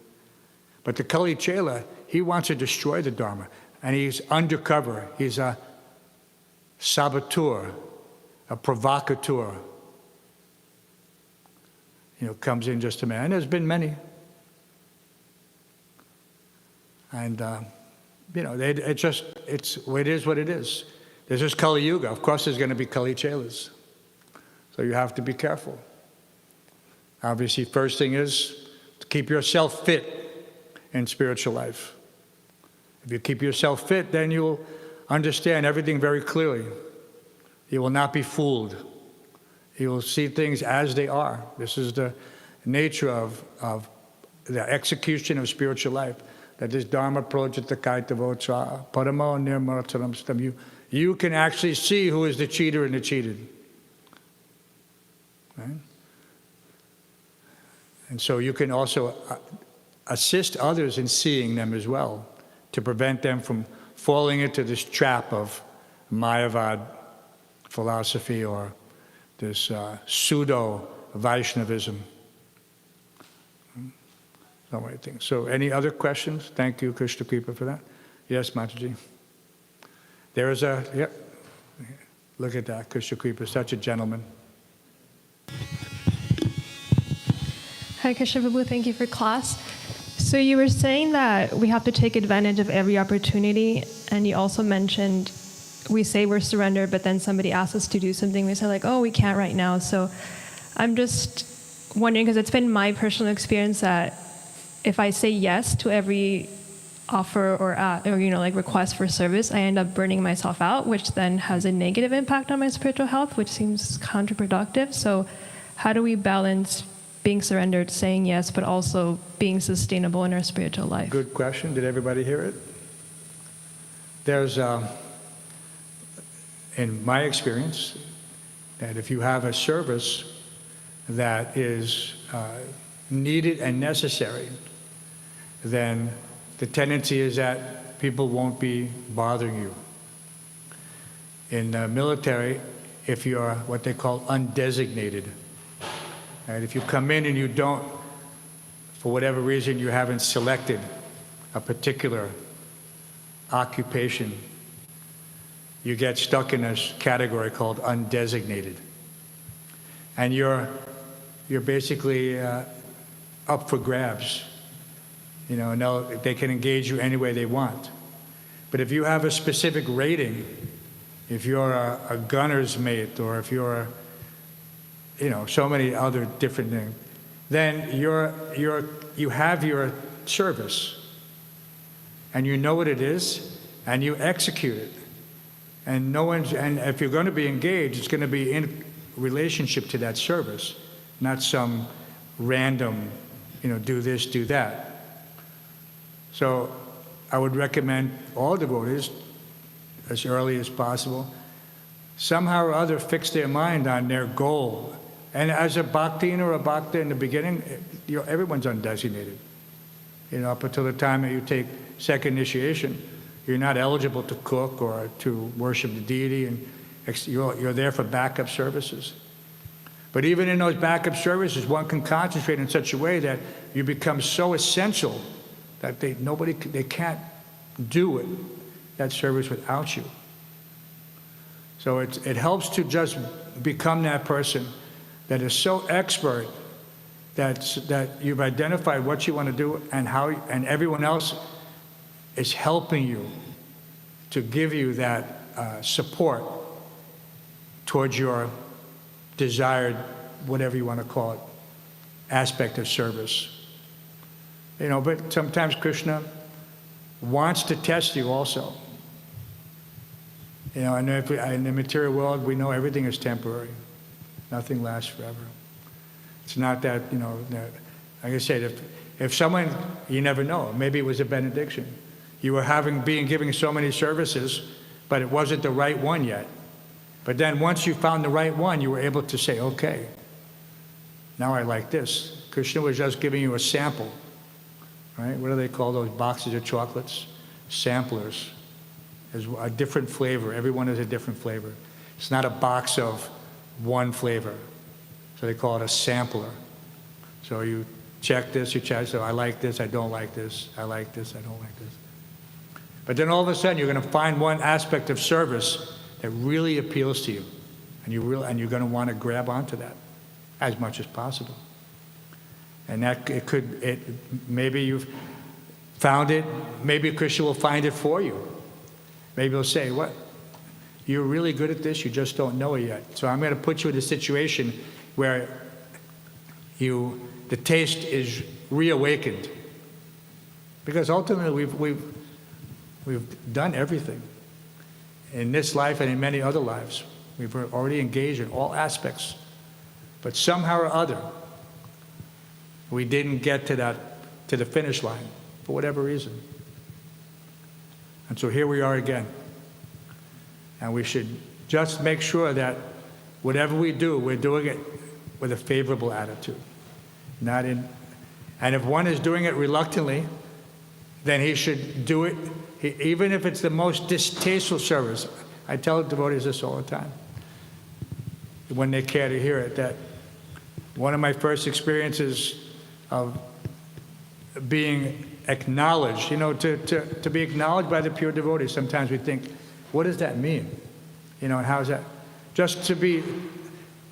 But the Kali Chela, he wants to destroy the Dharma. And he's undercover. He's a saboteur, a provocateur. Comes in just a man. And there's been many. And, it is what it is. There's just Kali Yuga. Of course there's going to be Kali Chelas. So you have to be careful. Obviously, first thing is to keep yourself fit in spiritual life. If you keep yourself fit, then you'll understand everything very clearly. You will not be fooled. You will see things as they are. This is the nature of the execution of spiritual life. That is Dharma projita kaita voca paramo nirmataram stam. You can actually see who is the cheater and the cheated. Right? And so you can also assist others in seeing them as well, to prevent them from falling into this trap of Mayavad philosophy or this pseudo-Vaishnavism. So many things. So any other questions? Thank you, Krishna Kripa, for that. Yes, Mataji. There is a, yep. Look at that, Krishna Kripa, such a gentleman. Hi, Krishna Prabhu, thank you for class. So you were saying that we have to take advantage of every opportunity, and you also mentioned we say we're surrendered, but then somebody asks us to do something, we say like, oh, we can't right now. So I'm just wondering, because it's been my personal experience that if I say yes to every offer or like request for service, I end up burning myself out, which then has a negative impact on my spiritual health, which seems counterproductive. So how do we balance being surrendered, saying yes, but also being sustainable in our spiritual life? Good question. Did everybody hear it? There's, in my experience, that if you have a service that is needed and necessary, then the tendency is that people won't be bothering you. In the military, if you're what they call undesignated, and if you come in and you don't, for whatever reason, you haven't selected a particular occupation, you get stuck in this category called undesignated. And you're basically up for grabs. You know, no, they can engage you any way they want. But if you have a specific rating, if you're a gunner's mate, or if you're, so many other different things, then you have your service, and you know what it is, and you execute it. And and if you're going to be engaged, it's going to be in relationship to that service, not some random, do this, do that. So I would recommend all devotees, as early as possible, somehow or other fix their mind on their goal. And as a bhaktin or a bhakta in the beginning, everyone's undesignated. Up until the time that you take second initiation, you're not eligible to cook or to worship the deity, and you're there for backup services. But even in those backup services, one can concentrate in such a way that you become so essential that they can't do that service without you. So it helps to just become that person that is so expert that you've identified what you want to do and and everyone else is helping you to give you that support towards your desired, whatever you want to call it, aspect of service. But sometimes Krishna wants to test you also. In the material world, we know everything is temporary. Nothing lasts forever. It's not that, like I said, if someone, you never know, maybe it was a benediction. You were giving so many services, but it wasn't the right one yet. But then once you found the right one, you were able to say, okay, now I like this. Krishna was just giving you a sample. Right? What do they call those boxes of chocolates? Samplers. There's a different flavor. Everyone has a different flavor. It's not a box of one flavor. So they call it a sampler. So you check this, you check, so I like this, I don't like this, I like this, I don't like this. But then all of a sudden you're going to find one aspect of service that really appeals to you. And you're going to want to grab onto that as much as possible. And maybe you've found it, maybe Krishna will find it for you. Maybe he'll say, what? You're really good at this, you just don't know it yet. So I'm going to put you in a situation where the taste is reawakened. Because ultimately we've done everything. In this life and in many other lives. We've already engaged in all aspects. But somehow or other, we didn't get to the finish line, for whatever reason. And so here we are again. And we should just make sure that whatever we do, we're doing it with a favorable attitude. And if one is doing it reluctantly, then he should do it, even if it's the most distasteful service. I tell devotees this all the time, when they care to hear it, that one of my first experiences of being acknowledged, to be acknowledged by the pure devotees, sometimes we think, what does that mean? And how is that? Just to be,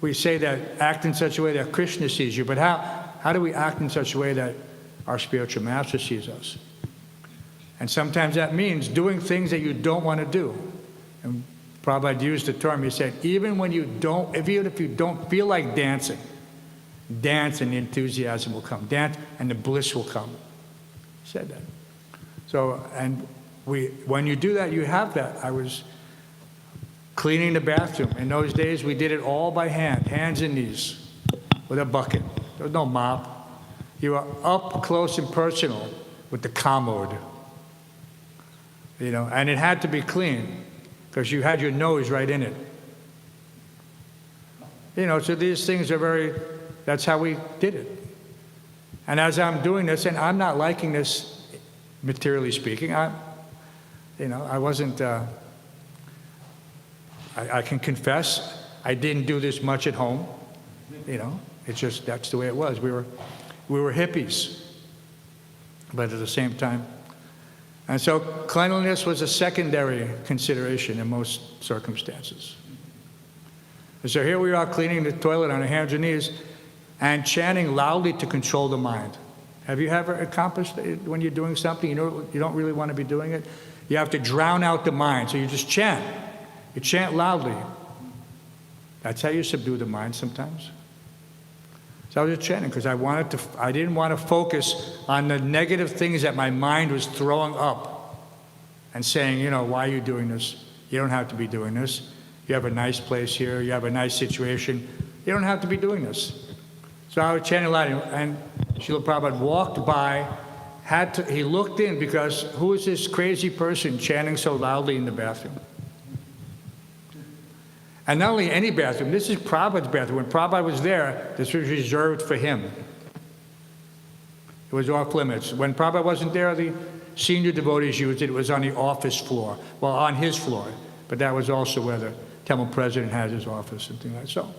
we say that act in such a way that Krishna sees you, but how do we act in such a way that our spiritual master sees us? And sometimes that means doing things that you don't want to do. And Prabhupada used the term, he said, even if you don't feel like dancing, dance and the enthusiasm will come. Dance and the bliss will come. He said that. So, and when you do that, you have that. I was cleaning the bathroom. In those days, we did it all by hand, hands and knees, with a bucket. There was no mop. You were up close and personal with the commode. And it had to be clean because you had your nose right in it. So these things are that's how we did it. And as I'm doing this, and I'm not liking this, materially speaking, I wasn't, I can confess, I didn't do this much at home. It's just, that's the way it was. We were hippies, but at the same time. And so cleanliness was a secondary consideration in most circumstances. And so here we are cleaning the toilet on our hands and knees and chanting loudly to control the mind. Have you ever accomplished it when you're doing something, you don't really want to be doing it? You have to drown out the mind, so you just chant. You chant loudly. That's how you subdue the mind sometimes. So I was just chanting because I didn't want to focus on the negative things that my mind was throwing up and saying, why are you doing this? You don't have to be doing this. You have a nice place here. You have a nice situation. You don't have to be doing this. So I was chanting loudly, and Srila Prabhupada walked by, he looked in because who is this crazy person chanting so loudly in the bathroom? And not only any bathroom, this is Prabhupada's bathroom. When Prabhupada was there, this was reserved for him. It was off limits. When Prabhupada wasn't there, the senior devotees used it. It was on the office floor, well, on his floor. But that was also where the temple president has his office and things like that.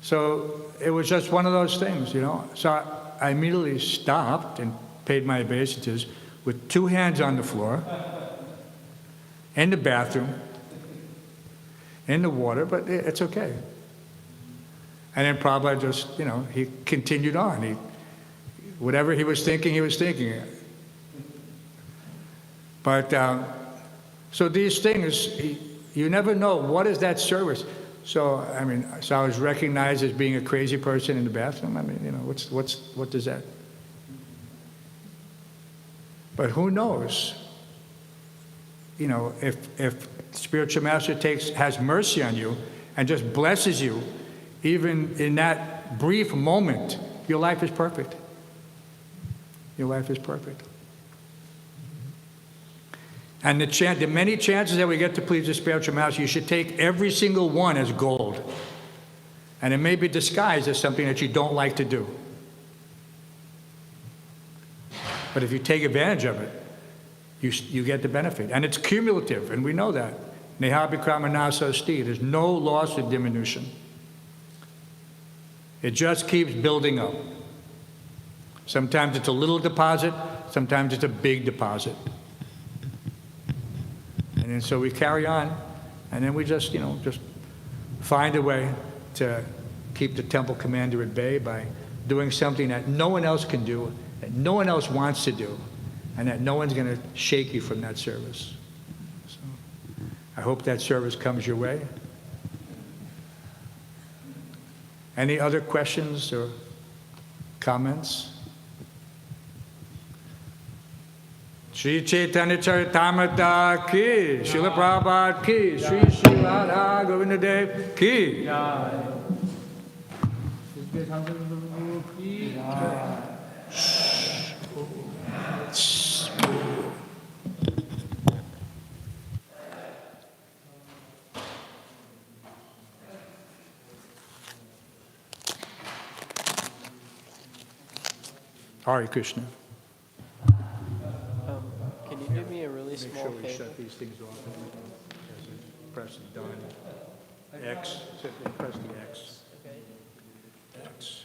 So it was just one of those things, So I immediately stopped and paid my obeisances with two hands on the floor, in the bathroom, in the water, but it's okay. And then Prabhupada just, he continued on. Whatever he was thinking, he was thinking. But, so these things, you never know, what is that service? So, I was recognized as being a crazy person in the bathroom. What does that? But who knows? If spiritual master has mercy on you and just blesses you, even in that brief moment, your life is perfect. Your life is perfect. And the many chances that we get to please the spiritual master, you should take every single one as gold. And it may be disguised as something that you don't like to do. But if you take advantage of it, you get the benefit. And it's cumulative, and we know that. Nehabhikramanasasti, there's no loss or diminution. It just keeps building up. Sometimes it's a little deposit, sometimes it's a big deposit. And then so we carry on, and then we just find a way to keep the temple commander at bay by doing something that no one else can do, that no one else wants to do, and that no one's going to shake you from that service. So I hope that service comes your way. Any other questions or comments? Śrī Caitanya-caritāmṛta ki, Śrīla Prabhupada ki, Śrī Radha Govinda Dev ki. Hare Krishna. Can you give me a really Make small sure we cake. shut these things off. Press done. X, press the X. Okay. X.